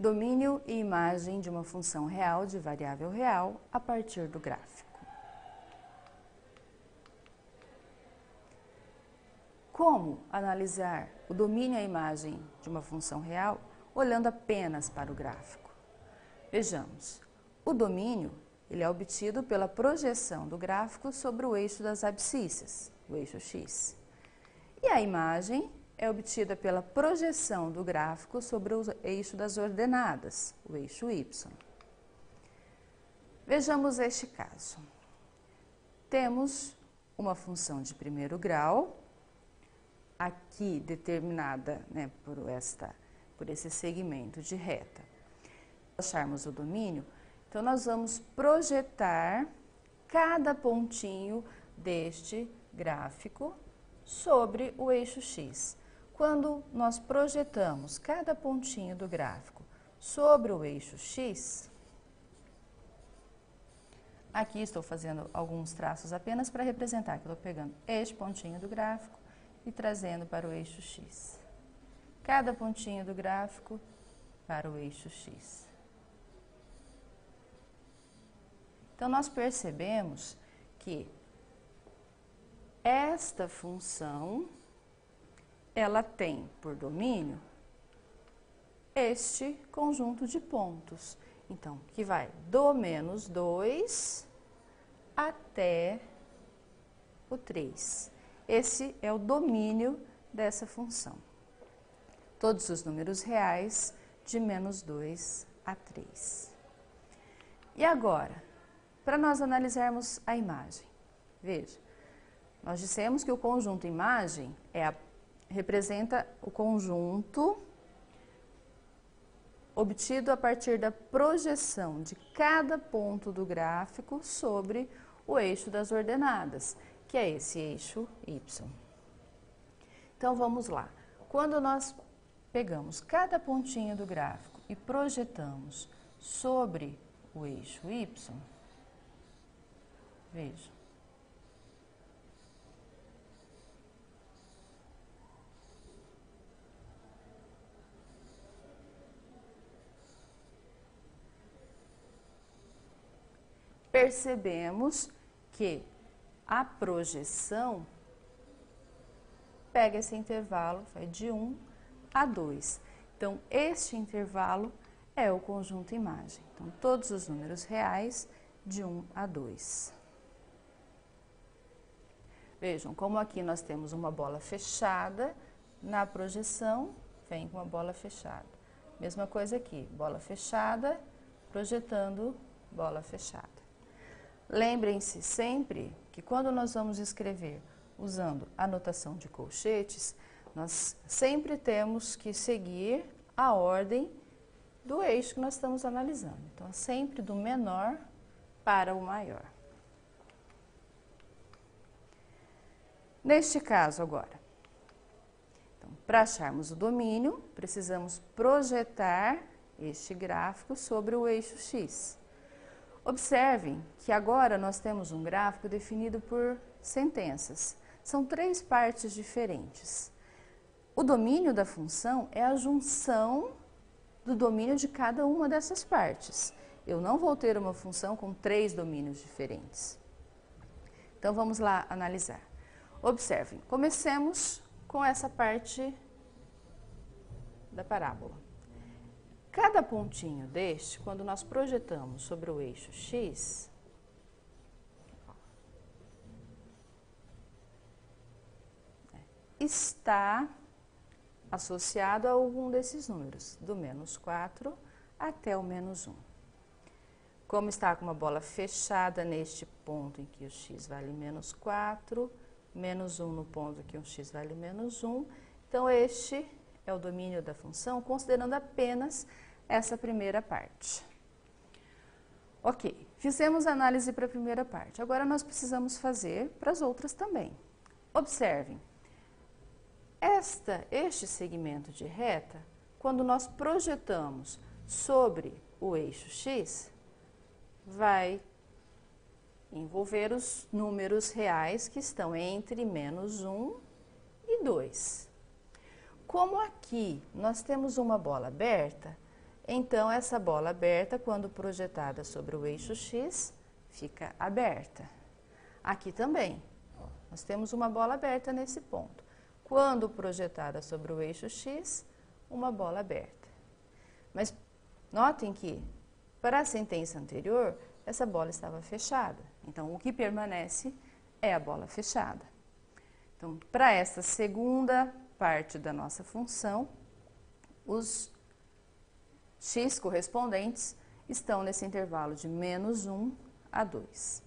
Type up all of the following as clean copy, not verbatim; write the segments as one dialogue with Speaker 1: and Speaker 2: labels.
Speaker 1: Domínio e imagem de uma função real de variável real a partir do gráfico. Como analisar o domínio e a imagem de uma função real olhando apenas para o gráfico? Vejamos, o domínio ele é obtido pela projeção do gráfico sobre o eixo das abscissas, o eixo x. E a imagem é obtida pela projeção do gráfico sobre o eixo das ordenadas, o eixo y. Vejamos este caso. Temos uma função de primeiro grau, aqui determinada por esse segmento de reta. Para acharmos o domínio, então nós vamos projetar cada pontinho deste gráfico sobre o eixo x. Quando nós projetamos cada pontinho do gráfico sobre o eixo x, aqui estou fazendo alguns traços apenas para representar que eu estou pegando este pontinho do gráfico e trazendo para o eixo x. Cada pontinho do gráfico para o eixo x. Então, nós percebemos que esta função ela tem por domínio este conjunto de pontos. Então, que vai do menos 2 até o 3. Esse é o domínio dessa função. Todos os números reais de menos 2 a 3. E agora, para nós analisarmos a imagem. Veja, nós dissemos que o conjunto imagem representa o conjunto obtido a partir da projeção de cada ponto do gráfico sobre o eixo das ordenadas, que é esse eixo y. Então, vamos lá. Quando nós pegamos cada pontinho do gráfico e projetamos sobre o eixo y, veja. Percebemos que a projeção pega esse intervalo, vai de 1 a 2. Então, este intervalo é o conjunto imagem. Então, todos os números reais de 1 a 2. Vejam, como aqui nós temos uma bola fechada, na projeção vem com a bola fechada. Mesma coisa aqui, bola fechada, projetando bola fechada. Lembrem-se sempre que quando nós vamos escrever usando a notação de colchetes, nós sempre temos que seguir a ordem do eixo que nós estamos analisando. Então, sempre do menor para o maior. Neste caso agora, então, para acharmos o domínio, precisamos projetar este gráfico sobre o eixo x. Observem que agora nós temos um gráfico definido por sentenças. São 3 partes diferentes. O domínio da função é a junção do domínio de cada uma dessas partes. Eu não vou ter uma função com 3 domínios diferentes. Então, vamos lá analisar. Observem, comecemos com essa parte da parábola. Cada pontinho deste, quando nós projetamos sobre o eixo x, está associado a algum desses números, do menos 4 até o menos 1. Como está com uma bola fechada neste ponto em que o x vale menos 4, menos 1 no ponto em que o x vale menos 1, então este é o domínio da função, considerando apenas essa primeira parte. Ok, fizemos a análise para a primeira parte. Agora nós precisamos fazer para as outras também. Observem, este segmento de reta, quando nós projetamos sobre o eixo x, vai envolver os números reais que estão entre menos 1 e 2. Como aqui nós temos uma bola aberta, Então, essa bola aberta, quando projetada sobre o eixo X, fica aberta. Aqui também, ó, nós temos uma bola aberta nesse ponto. Quando projetada sobre o eixo X, uma bola aberta. Mas notem que, para a sentença anterior, essa bola estava fechada. Então, o que permanece é a bola fechada. Então, para essa segunda parte da nossa função, os x correspondentes estão nesse intervalo de -1 a 2.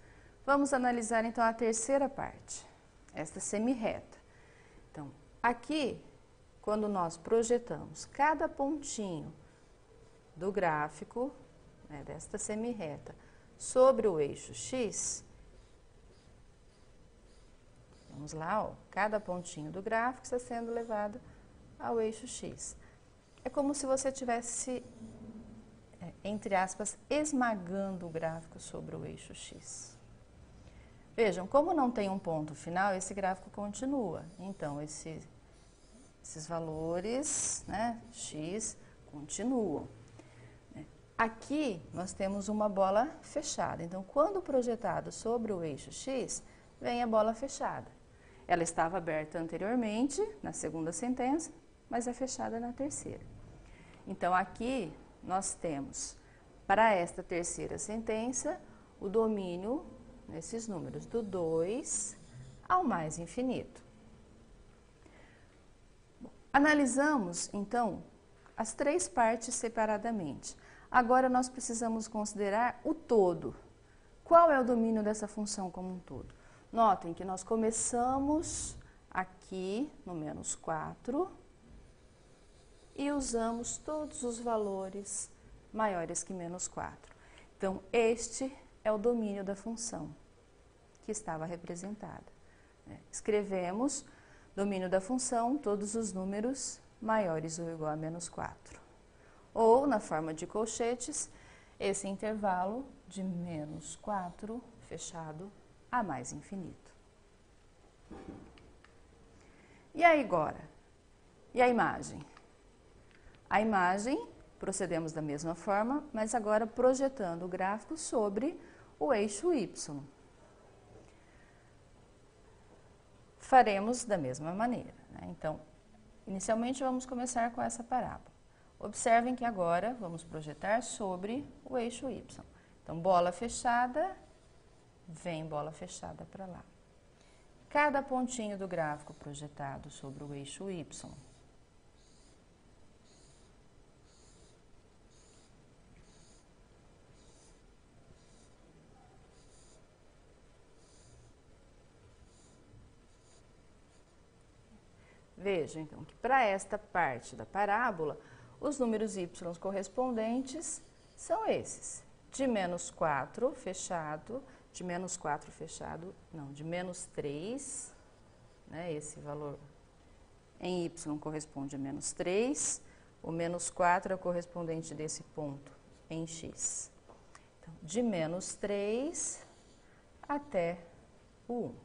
Speaker 1: Vamos analisar então a terceira parte, esta semirreta. Então, aqui, quando nós projetamos cada pontinho do gráfico, né, desta semirreta, sobre o eixo X, vamos lá, ó, cada pontinho do gráfico está sendo levado ao eixo X. É como se você tivesse, entre aspas, esmagando o gráfico sobre o eixo X. Vejam, como não tem um ponto final, esse gráfico continua. Então, esses valores, né, X, continuam. Aqui, nós temos uma bola fechada. Então, quando projetado sobre o eixo X, vem a bola fechada. Ela estava aberta anteriormente, na segunda sentença, mas é fechada na terceira. Então, aqui nós temos, para esta terceira sentença, o domínio nesses números, do 2 ao mais infinito. Analisamos, então, as três partes separadamente. Agora, nós precisamos considerar o todo. Qual é o domínio dessa função como um todo? Notem que nós começamos aqui no -4 e usamos todos os valores maiores que -4. Então, este é o domínio da função que estava representada. Escrevemos domínio da função, todos os números maiores ou igual a -4. Ou, na forma de colchetes, esse intervalo de -4 fechado a mais infinito. E aí agora? E a imagem? A imagem, procedemos da mesma forma, mas agora projetando o gráfico sobre o eixo Y. Faremos da mesma maneira, né? Então, inicialmente vamos começar com essa parábola. Observem que agora vamos projetar sobre o eixo Y. Então, bola fechada, vem bola fechada para lá. Cada pontinho do gráfico projetado sobre o eixo Y Vejam, então, que para esta parte da parábola, os números y correspondentes são esses. De -4 fechado, de -4 fechado, não, de -3, né, esse valor em y corresponde a -3, o -4 é o correspondente desse ponto em x. Então, de -3 até o 1.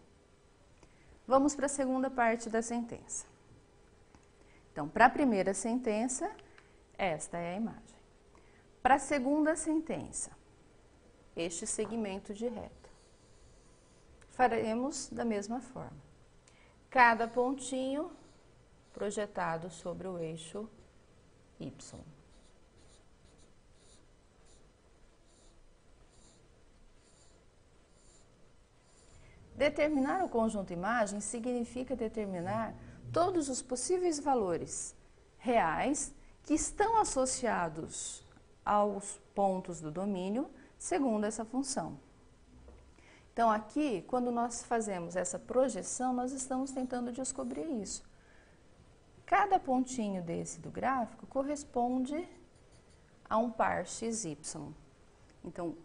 Speaker 1: Vamos para a segunda parte da sentença. Então, para a primeira sentença, esta é a imagem. Para a segunda sentença, este segmento de reta. Faremos da mesma forma. Cada pontinho projetado sobre o eixo Y. Determinar o conjunto imagem significa determinar todos os possíveis valores reais que estão associados aos pontos do domínio, segundo essa função. Então, aqui, quando nós fazemos essa projeção, nós estamos tentando descobrir isso. Cada pontinho desse do gráfico corresponde a um par XY. Então,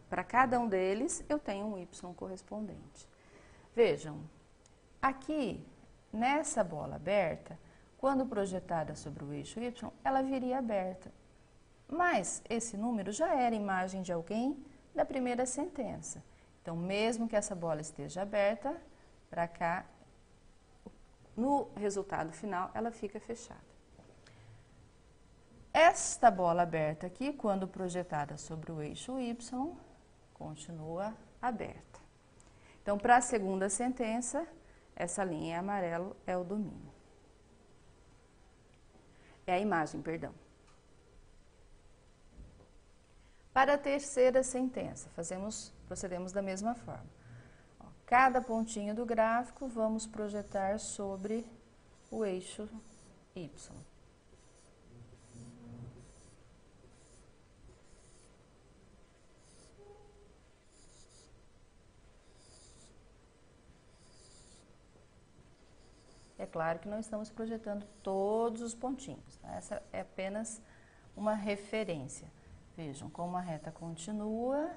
Speaker 1: para cada um deles, eu tenho um Y correspondente. Vejam, aqui, nessa bola aberta, quando projetada sobre o eixo Y, ela viria aberta. Mas esse número já era imagem de alguém da primeira sentença. Então, mesmo que essa bola esteja aberta, para cá, no resultado final, ela fica fechada. esta bola aberta aqui, quando projetada sobre o eixo Y, continua aberta. Então, para a segunda sentença, essa linha em amarelo é o domínio. É a imagem, perdão. Para a terceira sentença, procedemos da mesma forma. Cada pontinho do gráfico vamos projetar sobre o eixo Y. É claro que não estamos projetando todos os pontinhos, tá? Essa é apenas uma referência. Vejam como a reta continua,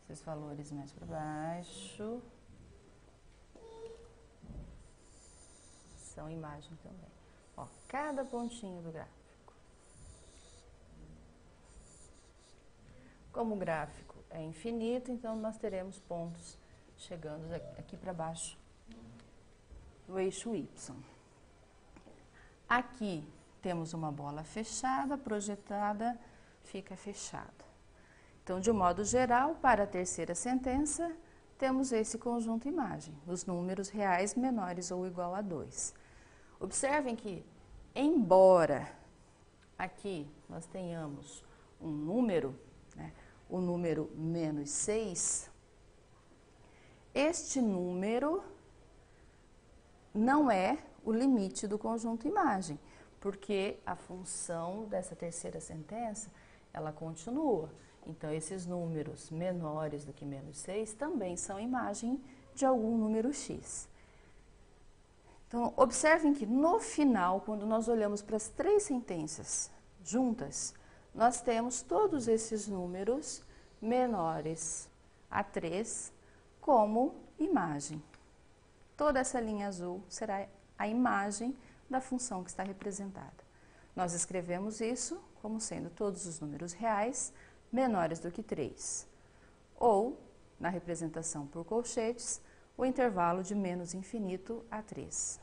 Speaker 1: esses valores mais para baixo, são imagem também. Ó, cada pontinho do gráfico. Como o gráfico é infinito, então nós teremos pontos chegando aqui para baixo do eixo Y. Aqui temos uma bola fechada, projetada, fica fechada. Então, de um modo geral, para a terceira sentença, temos esse conjunto imagem, os números reais menores ou igual a 2. Observem que, embora aqui nós tenhamos um número, né, o número menos 6, este número não é o limite do conjunto imagem, porque a função dessa terceira sentença, ela continua. Então, esses números menores do que menos 6 também são imagem de algum número x. Então, observem que no final, quando nós olhamos para as três sentenças juntas, nós temos todos esses números menores a 3 como imagem. Toda essa linha azul será a imagem da função que está representada. Nós escrevemos isso como sendo todos os números reais menores do que 3, ou, na representação por colchetes, o intervalo de menos infinito a 3.